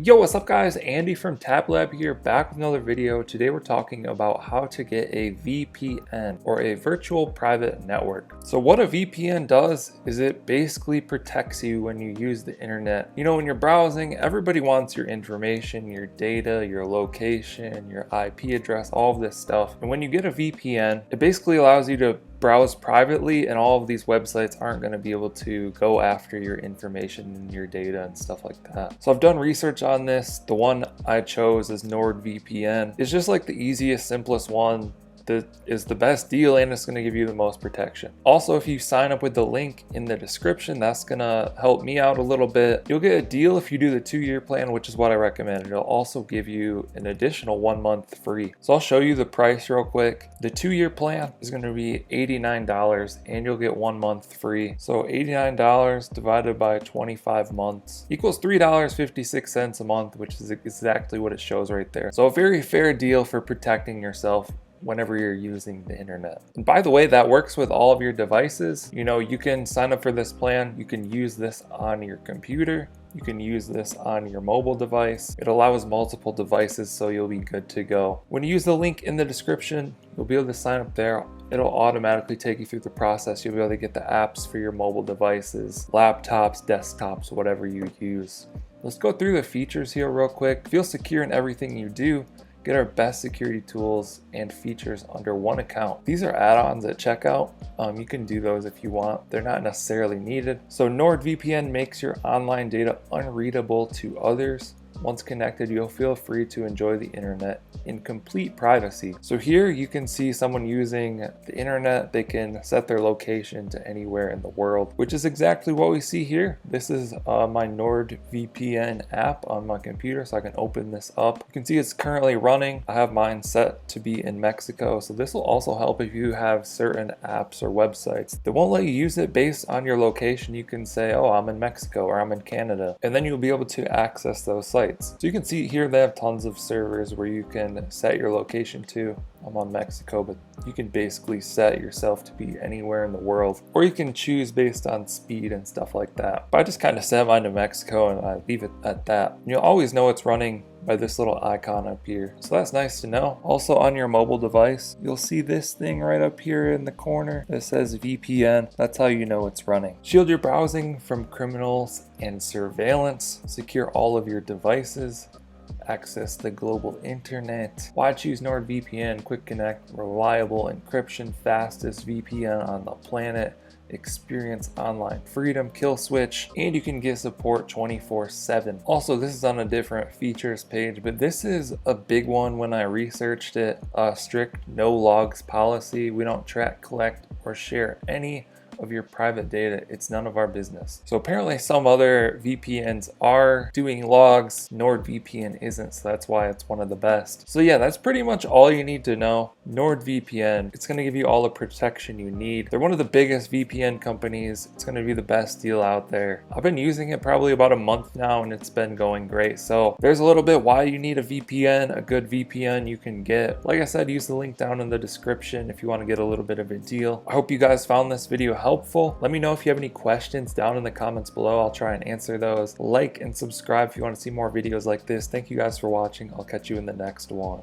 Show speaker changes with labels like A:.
A: Yo, what's up guys? Andy from TabLab here, back with another video. Today we're talking about how to get a VPN, or a virtual private network. So what a VPN does is it basically protects you when you use the internet. You know, when you're browsing, everybody wants your information, your data, your location, your IP address, all of this stuff. And when you get a VPN, it basically allows you to browse privately, and all of these websites aren't going to be able to go after your information and your data and stuff like that. So I've done research on this. The one I chose is NordVPN. It's just like the easiest, simplest one that is the best deal, and it's going to give you the most protection. Also, if you sign up with the link in the description, that's going to help me out a little bit. You'll get a deal if you do the 2-year plan, which is what I recommend. It'll also give you an additional 1 month free. So I'll show you the price real quick. The 2-year plan is going to be $89 and you'll get 1 month free. So $89 divided by 25 months equals $3.56 a month, which is exactly what it shows right there. So a very fair deal for protecting yourself whenever you're using the internet. And by the way, that works with all of your devices. You know, you can sign up for this plan. You can use this on your computer. You can use this on your mobile device. It allows multiple devices, so you'll be good to go. When you use the link in the description, you'll be able to sign up there. It'll automatically take you through the process. You'll be able to get the apps for your mobile devices, laptops, desktops, whatever you use. Let's go through the features here real quick. Feel secure in everything you do. Get our best security tools and features under one account. These are add-ons at checkout. You can do those if you want. They're not necessarily needed. So NordVPN makes your online data unreadable to others. Once connected, you'll feel free to enjoy the internet in complete privacy. So here you can see someone using the internet. They can set their location to anywhere in the world, which is exactly what we see here. This is my NordVPN app on my computer, so I can open this up. You can see it's currently running. I have mine set to be in Mexico, so this will also help if you have certain apps or websites that won't let you use it based on your location. You can say, oh, I'm in Mexico or I'm in Canada, and then you'll be able to access those sites. So you can see here they have tons of servers where you can set your location to. I'm on Mexico, but you can basically set yourself to be anywhere in the world, or you can choose based on speed and stuff like that. But I just kind of set mine to Mexico and I leave it at that. You'll always know it's running by this little icon up here, so that's nice to know. Also, on your mobile device, you'll see this thing right up here in the corner that says VPN. That's how you know it's running. Shield your browsing from criminals and surveillance. Secure all of your devices. Access the global internet. Why choose NordVPN? Quick connect, reliable encryption, fastest VPN on the planet. Experience online freedom, kill switch, and you can get support 24/7. Also, this is on a different features page, but this is a big one when I researched it. Strict no logs policy. We don't track, collect, or share any of your private data. It's none of our business. So apparently some other VPNs are doing logs. NordVPN isn't, so that's why it's one of the best. So yeah, that's pretty much all you need to know. NordVPN, it's going to give you all the protection you need. They're one of the biggest VPN companies. It's going to be the best deal out there. I've been using it probably about a month now and it's been going great. So there's a little bit why you need a VPN, a good VPN you can get. Like I said, use the link down in the description if you want to get a little bit of a deal. I hope you guys found this video helpful. Let me know if you have any questions down in the comments below. I'll try and answer those. Like and subscribe if you want to see more videos like this. Thank you guys for watching. I'll catch you in the next one.